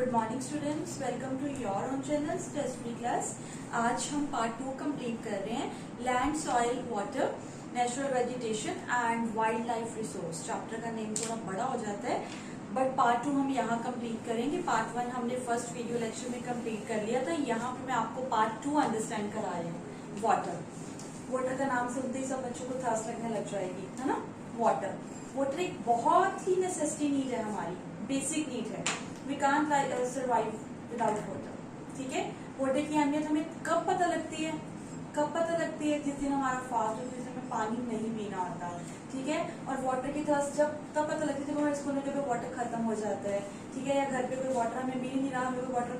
Good morning students, welcome to your own channel test class. आज हम part 2 complete कर रहे हैं, land, soil, water, natural vegetation and wild life resource. Chapter का name थोड़ा बड़ा हो जाता है बट पार्ट 2 हम यहाँ कंप्लीट करेंगे। पार्ट 1 हमने फर्स्ट वीडियो लेक्चर में कंप्लीट कर लिया था। यहाँ पे मैं आपको पार्ट 2 अंडरस्टैंड करा रही हूँ। वाटर, वाटर का नाम सुनते ही सब बच्चों को प्यास लगने लग जाएगी, है ना। वाटर वाटर एक बहुत ही नेसेसिटी नीड है, हमारी बेसिक नीड है। We can't survive without water. ठीक है, वाटर की अहमियत हमें कब पता लगती है? जिस दिन हमारा फास्ट हो, जिस दिन हमें पानी नहीं पीना आता। ठीक है, और वाटर की थर्स्ट जब तब पता लगती है जब हमारे स्कूल में कभी वाटर खत्म हो जाता है। ठीक है, या घर पे कोई वाटर हमें मिल नहीं रहा, हमें कोई वाटर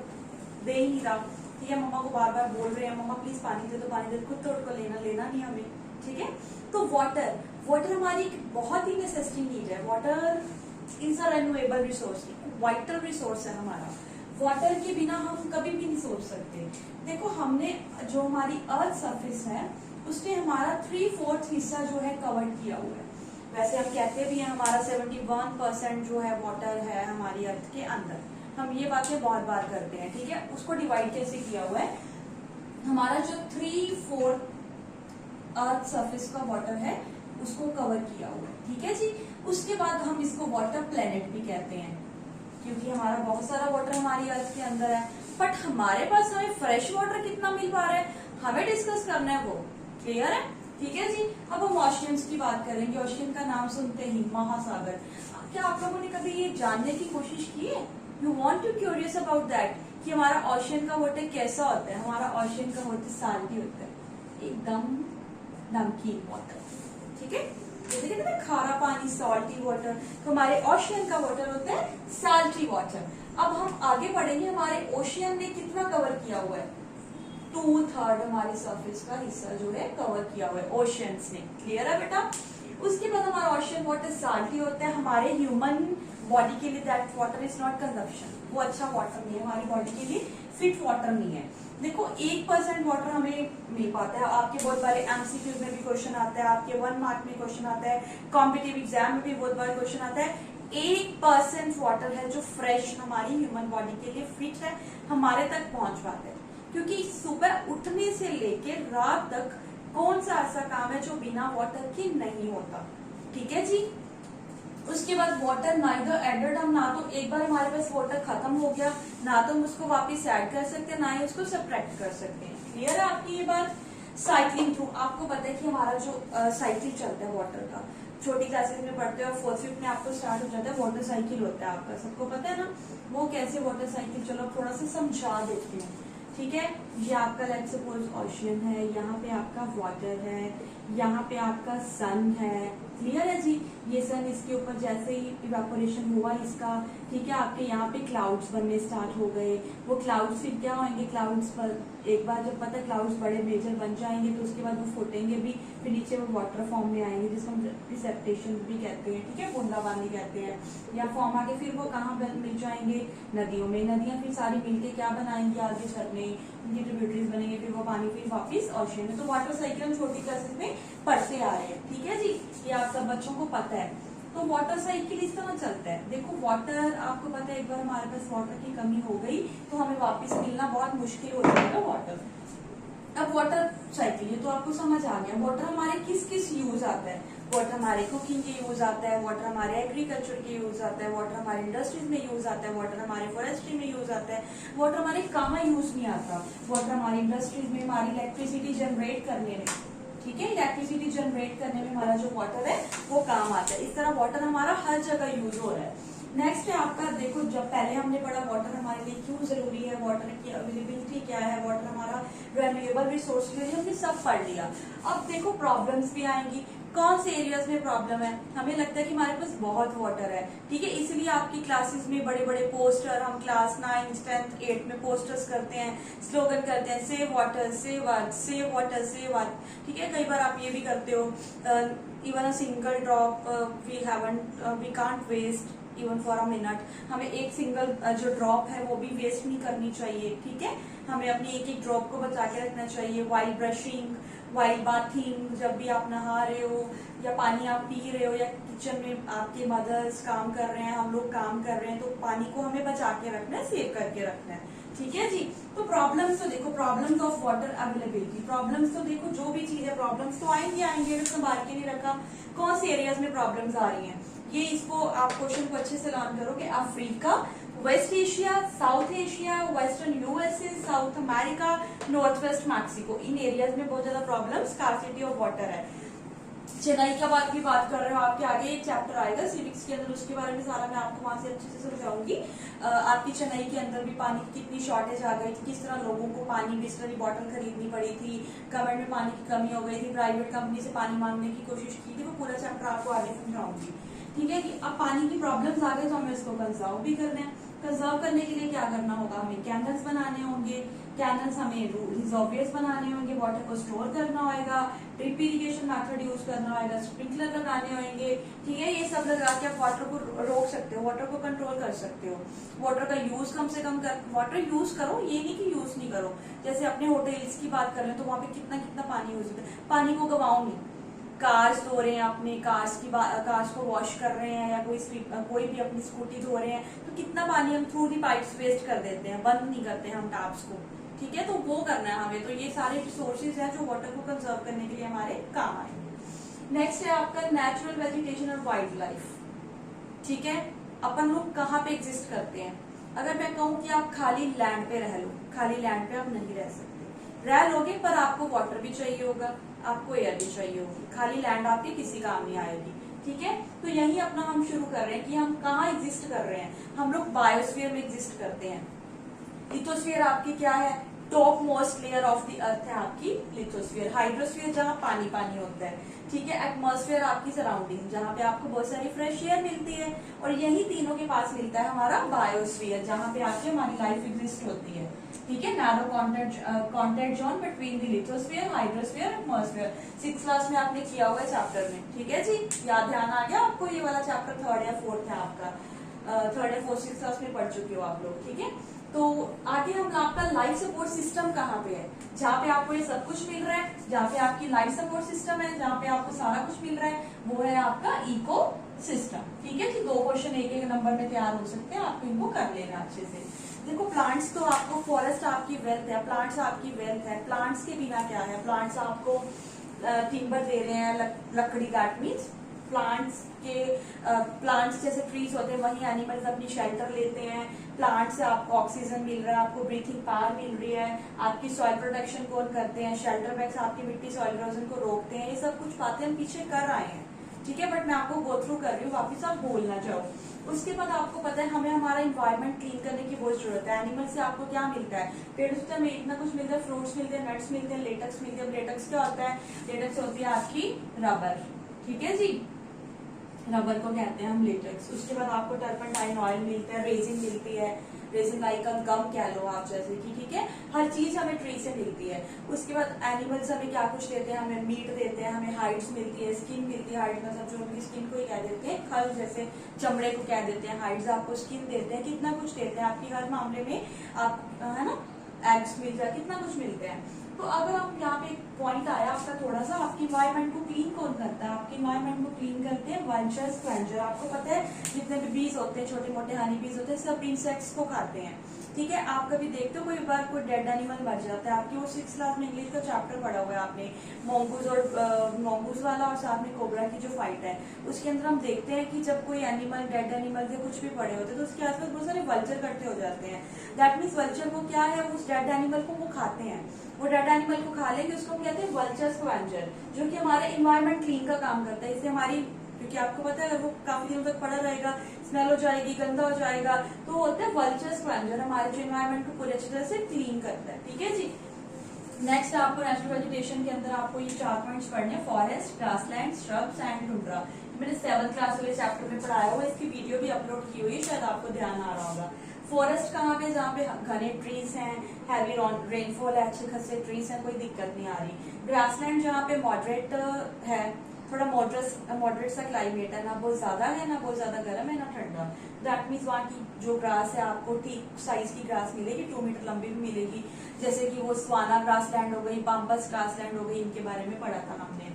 दे ही नहीं रहा। ठीक है, मम्मा को बार बार बोल रहे हैं मम्मा प्लीज पानी दे दो, खुद तो उनको लेना नहीं हमें। ठीक है, तो वाटर हमारी एक बहुत ही नेसेसिटी नीड है। Water is a renewable resource, vital resource है हमारा। वाटर के बिना हम कभी भी नहीं सोच सकते। देखो, हमने जो हमारी अर्थ सरफेस है उसने हमारा 3/4 हिस्सा जो है कवर किया हुआ है। वैसे हम कहते भी हैं हमारा 71% जो है वाटर है हमारी अर्थ के अंदर। हम ये बातें बहुत बार करते हैं। ठीक है, उसको डिवाइड कैसे किया हुआ है? हमारा जो 3/4 अर्थ सरफेस का वाटर है उसको कवर किया हुआ है। ठीक है जी, उसके बाद हम इसको वाटर प्लेनेट भी कहते हैं क्योंकि हमारा बहुत सारा वाटर हमारी अर्थ के अंदर है। बट हमारे पास हमें फ्रेश वाटर कितना मिल पा रहा है, हमें डिस्कस करना है। वो क्लियर है? ठीक है जी, अब हम ओशियंस की बात करेंगे। ओशियन का नाम सुनते ही महासागर। क्या आप लोगों ने कभी ये जानने की कोशिश की है? You want to curious about that कि हमारा ओशियन का वाटर कैसा होता है? हमारा ओशियन का वाटर साल्टी होता है, एकदम नमकीन वाटर। ठीक है, जैसे कहते हैं खारा पानी, सॉल्टी वाटर, तो हमारे ओशियन का वाटर होता है साल्टी वाटर। अब हम आगे बढ़ेंगे। हमारे ओशियन ने कितना कवर किया हुआ है? 2/3 हमारे सरफेस का हिस्सा जो है कवर किया हुआ है ओशियंस ने। क्लियर है बेटा? उसके बाद हमारा ओशियन वाटर साल्टी होता है। हमारे ह्यूमन बॉडी के लिए that water is not consumption, वो अच्छा वाटर नहीं है, हमारी बॉडी के लिए फिट वाटर नहीं है। देखो, 1% वाटर हमें मिल पाता है। आपके बहुत बारे एमसीक्यूज में भी क्वेश्चन आता है, आपके 1 मार्क में क्वेश्चन आता है, कॉम्पिटिटिव एग्जाम में भी बहुत बार क्वेश्चन आता है। 1% वाटर है जो फ्रेश हमारी ह्यूमन बॉडी के लिए फिट है, हमारे तक पहुंच पाता है। क्योंकि सुबह उठने से लेके रात तक कौन सा ऐसा काम है जो बिना वाटर के नहीं होता? ठीक है जी। उसके बाद वाटर नाइदर एडेड, हम ना तो एक बार हमारे पास वाटर खत्म हो गया ना तो हम उसको वापस ऐड कर सकते हैं, ना ही उसको सब्ट्रैक्ट कर सकते हैं। क्लियर है आपकी ये बात? साइक्लिंग थ्रू, आपको पता है कि हमारा जो साइकिल चलता है वाटर का, छोटी क्लासेस में पढ़ते हैं और 4th 5th में आपको स्टार्ट हो जाता है वाटर साइकिल होता है आपका, सबको पता है ना वो कैसे वाटर साइकिल। चलो थोड़ा सा समझा देती हूँ। ठीक है, ये आपका लेट्स सपोज ओशियन है, यहाँ पे आपका वाटर है, यहाँ पे आपका सन है। क्लियर है जी? ये सन, इसके ऊपर जैसे ही इवेपोरेशन हुआ इसका, ठीक है, आपके यहाँ पे क्लाउड्स बनने स्टार्ट हो गए। वो क्लाउड्स फिर क्या होंगे? क्लाउड्स पर एक बार जब पता है क्लाउड्स बड़े मेजर बन जाएंगे तो उसके बाद वो फूटेंगे भी, फिर नीचे वो वाटर फॉर्म में आएंगे जिसको हम प्रिसिपिटेशन भी कहते हैं। ठीक है, बूंदाबांदी कहते हैं। या फॉर्म आके फिर वो कहाँ मिल जाएंगे? नदियों में। नदियां फिर सारी मिलके क्या बनाएंगी? आगे झरने, उनकी ट्रिब्यूटरीज बनेंगे, फिर वो पानी फिर वापिस ओशियन में। तो वाटर साइकिल हम छोटी क्लासेस में पढ़ते आ रहे हैं। ठीक है जी, ये आप सब बच्चों को पता है। तो वाटर साइकिल इस तरह चलता है। देखो, वाटर आपको पता है एक बार हमारे पास वाटर की कमी हो गई तो हमें वापस मिलना बहुत मुश्किल हो जाएगा वाटर। अब वाटर साइकिल, ये तो आपको समझ आ गया। वाटर हमारे किस किस यूज आता है? वाटर हमारे कुकिंग के यूज आता है, वाटर हमारे एग्रीकल्चर के यूज आता है, वाटर हमारे इंडस्ट्रीज में यूज आता है, वाटर हमारे फॉरेस्ट्री में यूज आता है। वाटर हमारे कहाँ यूज नहीं आता? वाटर हमारी इंडस्ट्रीज में, हमारी इलेक्ट्रिसिटी जनरेट करने में। ठीक है, इलेक्ट्रिसिटी जनरेट करने में हमारा जो वाटर है वो काम आता है। इस तरह वाटर हमारा हर जगह यूज हो रहा है। नेक्स्ट है आपका, देखो जब पहले हमने पढ़ा वाटर हमारे लिए क्यों जरूरी है, वाटर की अवेलेबिलिटी क्या है, वाटर हमारा रिन्यूएबल रिसोर्स के लिए, हमने सब पढ़ लिया। अब देखो प्रॉब्लम्स भी आएंगी। कौन से एरियाज में प्रॉब्लम है? हमें लगता है कि हमारे पास बहुत वाटर है। ठीक है, इसलिए आपकी क्लासेस में बड़े बड़े पोस्टर, हम क्लास 9, 10, 8 में पोस्टर्स करते हैं, स्लोगन करते हैं, save water, save earth, save water, save earth. ठीक है, कई बार आप ये भी करते हो, even a single drop we can't waste even for a minute. हमें एक सिंगल जो ड्रॉप है वो भी वेस्ट नहीं करनी चाहिए। ठीक है, हमें अपनी एक एक ड्रॉप को बचा के रखना चाहिए। वाइल ब्रशिंग, वाइल बाथिंग, जब भी आप नहा रहे हो या पानी आप पी रहे हो, या किचन में आपके मदर्स काम कर रहे हैं, हम लोग काम कर रहे हैं, तो पानी को हमें बचा के रखना है, सेव करके रखना है। ठीक है जी। तो प्रॉब्लम्स तो देखो, problems of water availability, problems तो देखो जो भी चीज है प्रॉब्लम्स तो आएंगे आएंगे, अगर संभाल के नहीं रखा। कौन से एरियाज में प्रॉब्लम्स आ रही हैं, ये इसको आप क्वेश्चन को अच्छे से लर्न करोगे। Africa, West Asia, South Asia, western USA, South America, north west Mexico, इन एरियाज में बहुत ज्यादा प्रॉब्लम स्कार्सिटी ऑफ वाटर है। चेन्नई का बात की बात कर रहे हो, आपके आगे एक चैप्टर आएगा सिविक्स के अंदर, उसके बारे में सारा मैं आपको वहां से अच्छे से समझाऊंगी। आपकी चेन्नई के अंदर भी पानी की कितनी शॉर्टेज आ गई थी, किस तरह लोगों को पानी बिस्लरी बॉटल खरीदनी पड़ी थी, गवर्नमेंट में पानी की कमी हो गई थी, प्राइवेट कंपनी से पानी मांगने की कोशिश की थी, वो पूरा चैप्टर आपको आगे समझाऊंगी। ठीक है कि अब पानी की प्रॉब्लम्स आ गए तो हमें इसको कंजर्व भी करना है। कंजर्व करने के लिए क्या करना होगा, हमें कैनल्स बनाने होंगे, कैनल्स हमें रिजर्वियर्स बनाने होंगे, वाटर को स्टोर करना होगा, ड्रिप इरिगेशन मेथड यूज करना होगा, स्प्रिंकलर लगाने होंगे। ठीक है, ये सब लगा के आप वाटर को रोक सकते हो, वाटर को कंट्रोल कर सकते हो। वाटर का यूज कम से कम कर, वाटर यूज करो, ये नहीं कि यूज नहीं करो। जैसे अपने होटल्स की बात कर रहे हैं तो वहां पे कितना कितना पानी यूज होता है, पानी को गवाओ नहीं। कार्स धो रहे हैं, अपने कार्स को वॉश कर रहे हैं, या कोई भी अपनी स्कूटी धो रहे हैं, तो कितना पानी हम थ्रू दी पाइप्स वेस्ट कर देते हैं, बंद नहीं करते हम टैप्स को। ठीक है, तो वो करना है हमें। तो ये सारे रिसोर्सेज हैं जो वाटर को कंजर्व करने के लिए हमारे काम आएंगे। नेक्स्ट है आपका नेचुरल वेजिटेशन और वाइल्ड लाइफ। ठीक है, अपन लोग कहाँ पे एग्जिस्ट करते हैं। अगर मैं कहूँ कि आप खाली लैंड पे रह लो, खाली लैंड पे आप नहीं रह सकते। रह लोगे पर आपको वाटर भी चाहिए होगा, आपको एयर भी चाहिए होगी, खाली लैंड आपके किसी काम नहीं आएगी। ठीक है, तो यही अपना हम शुरू कर रहे हैं कि हम कहाँ एग्जिस्ट कर रहे हैं। हम लोग बायोस्फीयर में एग्जिस्ट करते हैं। लिथोस्फीयर आपकी क्या है, top most layer of the earth है आपकी लिथोस्फीयर। हाइड्रोस्फीयर जहाँ पानी पानी होता है। ठीक है, एटमॉस्फेयर आपकी सराउंडिंग जहाँ पे आपको बहुत सारी फ्रेश एयर मिलती है, और यही तीनों के पास मिलता है हमारा बायोस्फीयर, जहाँ पे आके हमारी लाइफ एग्जिस्ट होती है। ठीक है, narrow contact zone between the lithosphere, hydrosphere, atmosphere. 6th class में आपने किया हुआ है चैप्टर में। ठीक है जी, याद ध्यान आ गया आपको, ये वाला चैप्टर 3rd या 4th है आपका, 3rd या 4th 6th क्लास में पढ़ चुके हो आप लोग। ठीक है, तो आगे हम आपका लाइफ सपोर्ट सिस्टम कहाँ पे है, जहाँ पे आपको ये सब कुछ मिल रहा है, जहाँ पे आपकी लाइफ सपोर्ट सिस्टम है, जहाँ पे आपको सारा कुछ मिल रहा है, वो है आपका इको सिस्टम। ठीक है जी, 2 क्वेश्चन एक नंबर में तैयार हो सकते हैं, आपको इनको कर लेना अच्छे से। देखो, प्लांट्स तो आपको, फॉरेस्ट आपकी वेल्थ है, प्लांट्स आपकी वेल्थ है। प्लांट्स के बिना क्या है, प्लांट्स आपको टिम्बर दे रहे हैं, लकड़ी, दैट मीन्स प्लांट्स जैसे ट्रीज होते हैं, वही एनिमल्स अपनी शेल्टर लेते हैं। प्लांट से आपको ऑक्सीजन मिल रहा है, आपको ब्रीथिंग पावर मिल रही है, आपकी सॉइल प्रोटेक्शन कौन करते हैं, शेल्टर बैग्स आपकी मिट्टी सॉइल इरोजन को रोकते हैं। ये सब कुछ बातें हम पीछे कर आए हैं। ठीक है, बट मैं आपको गो थ्रू कर रही हूँ, वापिस आप बोलना चाहो। उसके बाद आपको पता है हमें हमारा इन्वायरमेंट क्लीन करने की बहुत जरूरत है। एनिमल से आपको क्या मिलता है, पेड़ों से हमें इतना कुछ मिलता है, फ्रूट्स मिलते हैं, नट्स मिलते हैं, लेटेक्स मिलते हैं। लेटेक्स क्या होता है, लेटेक्स होती है आपकी रबर। ठीक है जी, रबर को कहते हैं हम लेटेक्स। उसके बाद आपको टर्पेंटाइन ऑयल मिलता है, रेजिन मिलती है, रेजिन लाइक गम कह लो आप जैसे कि। ठीक है, हर चीज हमें ट्री से मिलती है। उसके बाद एनिमल्स हमें क्या कुछ देते हैं, हमें मीट देते हैं, हमें हाइड्स मिलती है, स्किन मिलती है। हाइड मतलब जो उनकी स्किन को ही कह देते हैं, खल जैसे चमड़े को कह देते हैं, हाइड्स आपको स्किन देते हैं, कितना कुछ देते हैं आपकी हर मामले में। आप है ना, एग्स मिल जाए, कितना कुछ मिलते हैं। तो अगर आप यहाँ पे पॉइंट आया आपका थोड़ा सा, आपकी इन्वायरमेंट को क्लीन कौन करता है, आपके इन्वायरमेंट को क्लीन करते हैं वल्चर, स्क्वेंजर। आपको पता है जितने भी बीज होते हैं, छोटे मोटे हनी बीज होते हैं, सब इंसेक्ट्स को खाते हैं। ठीक है, आप कभी देखते हो कोई बार कोई डेड एनिमल मर जाता है, आपकी वो 6th क्लास में इंग्लिश का चैप्टर पढ़ा हुआ है आपने, मोंगूज वाला, और साथ में कोबरा की जो फाइट है, उसके अंदर हम देखते हैं कि जब कोई एनिमल, डेड एनिमल या कुछ भी पड़े होते हैं, तो उसके आसपास बहुत सारे वल्चर इकट्ठे हो जाते हैं। दैट मीन्स वल्चर को क्या है, उस डेड एनिमल को वो खाते हैं। वो डेड एनिमल को खा लेंगे, उसको हम कहते हैं वल्चर स्क्वेंजर, जो कि हमारे इन्वायरमेंट क्लीन का काम करता है। इससे हमारी, क्योंकि आपको पता है अगर वो काफी दिनों तक पड़ा रहेगा, स्मेल हो जाएगी, गंदा हो जाएगा, तो होता है वल्चर स्क्वेंजर, हमारे जो इन्वायरमेंट को पूरी अच्छी तरह से क्लीन करता है। ठीक है जी, नेक्स्ट आपको नेचुरल वेजिटेशन के अंदर आपको ये 4 पॉइंट्स पढ़ने हैं, forest, grassland, shrubs and tundra. मैंने 7th क्लास वाले चैप्टर में पढ़ाया हुआ, इसकी वीडियो भी अपलोड की हुई है, शायद आपको ध्यान आ रहा होगा। फॉरेस्ट कहाँ पे, जहाँ पे घने ट्रीज हैं, हैवी रेनफॉल है, अच्छे खासे ट्रीज हैं, कोई दिक्कत नहीं आ रही। ग्रासलैंड जहाँ पे मॉडरेट है, थोड़ा मॉडरेट सा क्लाइमेट है, ना बहुत ज्यादा है, ना बहुत ज्यादा गर्म है, ना ठंडा। दैट मीन्स वहाँ की जो ग्रास है आपको ठीक साइज की ग्रास मिलेगी, 2 मीटर लंबी भी मिलेगी, जैसे कि वो स्वाना ग्रास लैंड हो गई, पाम्पस ग्रास लैंड हो गई, इनके बारे में पढ़ा था हमने।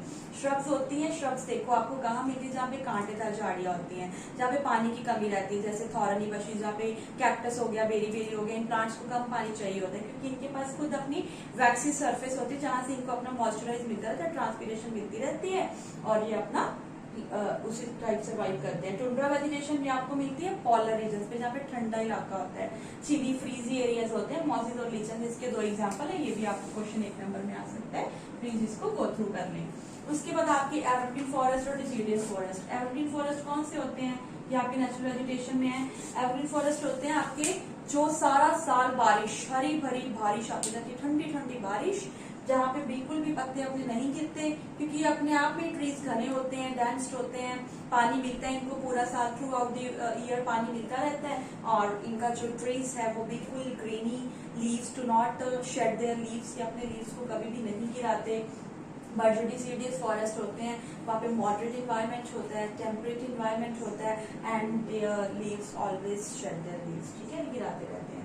श्रब्स होती हैं, श्रब्स देखो आपको कहाँ मिलती है, जहाँ पे कांटेदार झाड़ियाँ होती हैं, जहाँ पे पानी की कमी रहती है, जैसे थॉरनी बशी, जहाँ पे कैक्टस हो गया, बेरी बेरी हो गया, इन प्लांट्स को कम पानी चाहिए होता है क्योंकि इनके पास खुद अपनी वैक्सी सरफेस होती है जहाँ से इनको अपना मॉइस्चराइज मिलता रहता है, ट्रांसपीरेशन मिलती रहती है और ये अपना उसी टाइप सर्वाइव करते हैं। टुंड्रा वेजिटेशन भी आपको मिलती है पॉलर रीजन पे, जहाँ पे ठंडा इलाका होता है, चिली फ्रीजी एरियाज होते हैं, मॉसिस और लीचन, इसके 2 एग्जांपल है, ये भी आपको क्वेश्चन 1 नंबर में आ सकता है, प्लीज इसको गो थ्रू कर लें। उसके बाद आपकी एवरग्रीन फॉरेस्ट और डिसीडियस फॉरेस्ट। एवरग्रीन फॉरेस्ट कौन से होते हैं, ये आपके नेचुरल वेजिटेशन में है। एवरग्रीन फॉरेस्ट होते हैं आपके जो सारा साल बारिश, हरी भरी बारिश आती रहती है, ठंडी ठंडी बारिश, जहाँ पे बिल्कुल भी पत्ते अपने नहीं गिरते क्योंकि ये अपने आप में ट्रीज घने होते हैं, डेंस्ड होते हैं, पानी मिलता है इनको पूरा साल, थ्रू आउट द ईयर पानी मिलता रहता है और इनका जो ट्रीज है वो बिल्कुल greeny, leaves do not shed their leaves, ये अपने लीव्स को कभी भी नहीं गिराते। बट जो डिसीडियस फॉरेस्ट होते हैं वहाँ पे मॉडरेट इन्वायरमेंट होता है, टेम्परेट इन्वायरमेंट होता है and there leaves always shade their leaves, ठीक है, गिराते रहते हैं।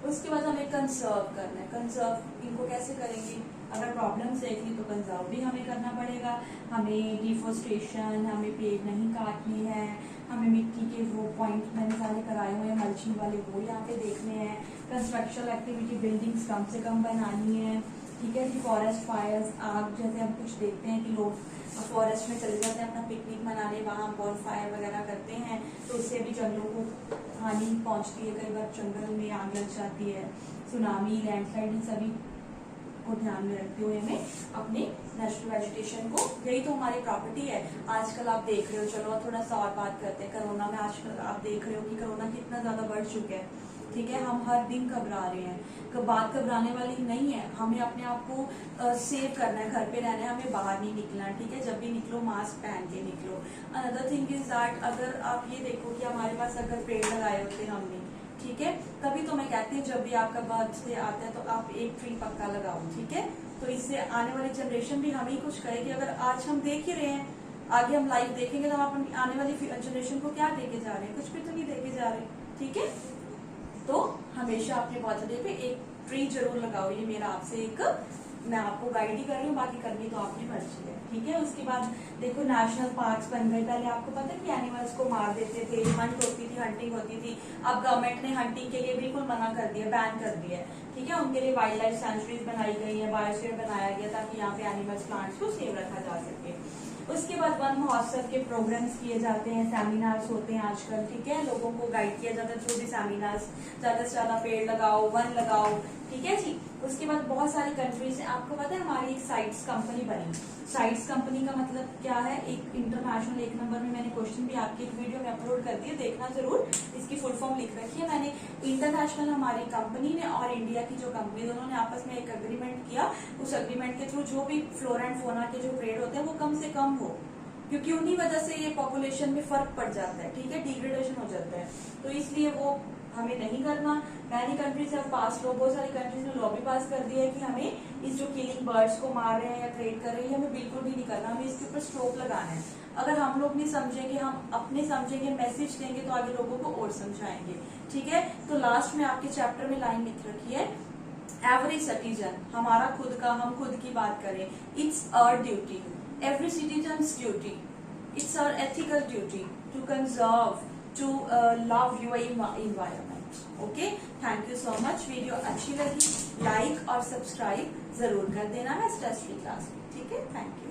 उसके बाद हमें कंजर्व करना है। कंजर्व इनको कैसे करेंगे, अगर प्रॉब्लम्स देखनी तो कंजर्व भी हमें करना पड़ेगा, हमें डिफोरेस्टेशन, हमें पेड़ नहीं काटने हैं, हमें मिट्टी के वो पॉइंट मैंने सारे कराए हुए हैं मल्चिंग वाले, वो यहाँ पे देखने हैं, कंस्ट्रक्शनल एक्टिविटी बिल्डिंग्स कम से कम बनानी है, ठीक है जी। फॉरेस्ट फायर्स, आग, जैसे हम कुछ देखते हैं कि लोग फॉरेस्ट में चले जाते हैं अपना पिकनिक मनाने, वहाँ बॉन फायर वगैरह करते हैं तो उससे भी जंगलों को हानि पहुंचती है, कई बार जंगल में आग लग जाती है, सुनामी, लैंडस्लाइड, इन सभी को ध्यान में रखते हुए हमें अपने नेचुरल वेजिटेशन को, यही तो हमारी प्रॉपर्टी है। आजकल आप देख रहे हो, चलो थोड़ा सा और बात करते हैं, कोरोना में आजकल आप देख रहे हो कि कोरोना कितना ज्यादा बढ़ चुका है, ठीक है, हम हर दिन घबरा रहे हैं, बात घबराने वाली नहीं है, हमें अपने आप को सेव करना है, घर पे रहना है, हमें बाहर नहीं निकलना है, ठीक है, जब भी निकलो मास्क पहन के निकलो। अनदर थिंग इज दैट अगर आप ये देखो कि हमारे पास अगर पेड़ लगाए होते हमने, ठीक है, तभी तो मैं कहती हूँ जब भी आपका बर्थडे आता है तो आप एक ट्री पक्का लगाओ, ठीक है, तो इससे आने वाली जनरेशन भी हमें कुछ कहेगी। अगर आज हम देख ही रहे हैं, आगे हम लाइव देखेंगे तो हम आने वाली जनरेशन को क्या देके जा रहे हैं, कुछ भी तो नहीं देके जा रहे, ठीक है। तो हमेशा अपने बर्थडे पे एक ट्री जरूर लगाओ, ये मेरा आपसे एक, मैं आपको गाइड ही कर रही हूँ, बाकी करनी तो आपकी मर्जी है, ठीक है। उसके बाद देखो नेशनल पार्क्स बन गए, पहले आपको पता है कि एनिमल्स को मार देते थे, हंट होती थी, हंटिंग होती थी, अब गवर्नमेंट ने हंटिंग के लिए बिल्कुल मना कर दिया, बैन कर दिया, ठीक है, उनके लिए वाइल्ड लाइफ सेंचुरीज बनाई गई है, बायोस्फीयर बनाया गया ताकि यहाँ पे एनिमल्स, प्लांट्स को सेव रखा जा सके। उसके बाद वन महोत्सव के प्रोग्राम्स किए जाते हैं, सेमिनार्स होते हैं आजकल, ठीक है, लोगों को गाइड किया जाता है थ्रू दी सेमिनार्स, ज्यादा से ज्यादा पेड़ लगाओ, वन लगाओ, ठीक है जी। उसके बाद बहुत सारी कंट्रीज है, आपको पता है हमारी एक साइट्स कंपनी बनी, साइट्स कंपनी का मतलब क्या है, एक इंटरनेशनल, 1 नंबर में मैंने क्वेश्चन भी आपकी एक वीडियो में अपलोड कर दिया, देखना जरूर, इसकी फुल फॉर्म लिख रखी है मैंने। इंटरनेशनल हमारी कंपनी ने और इंडिया की जो कंपनी, दोनों ने आपस में एक एग्रीमेंट किया, उस एग्रीमेंट के थ्रू जो भी फ्लोरा एंड फोना के जो पेड़ होते हैं वो कम से कम हो, क्योंकि उन्हीं वजह से ये पॉपुलेशन में फर्क पड़ जाता है, ठीक है, डिग्रेडेशन हो जाता है, तो इसलिए वो हमें नहीं करना। Many countries have pass law, बहुत सारी कंट्रीज ने लॉ भी पास कर दिया है कि हमें इस जो किलिंग बर्ड्स को मार रहे हैं या ट्रेड कर रहे हैं, हमें बिल्कुल भी नहीं करना, हमें इसके ऊपर स्टॉप लगाना है। अगर हम लोग नहीं समझेंगे, हम अपने समझेंगे, मैसेज देंगे तो आगे लोगों को और समझाएंगे, ठीक है। तो लास्ट में आपके चैप्टर में लाइन लिख रखी है, एवरी सिटीजन, हमारा खुद का, हम खुद की बात करें, it's our duty, every citizen's duty, it's our ethical duty to conserve, to love your environment, okay। thank you so much। Video अच्छी लगी लाइक और सब्सक्राइब जरूर कर देना है स्ट्रेस फ्री क्लास में, ठीक है, थैंक यू।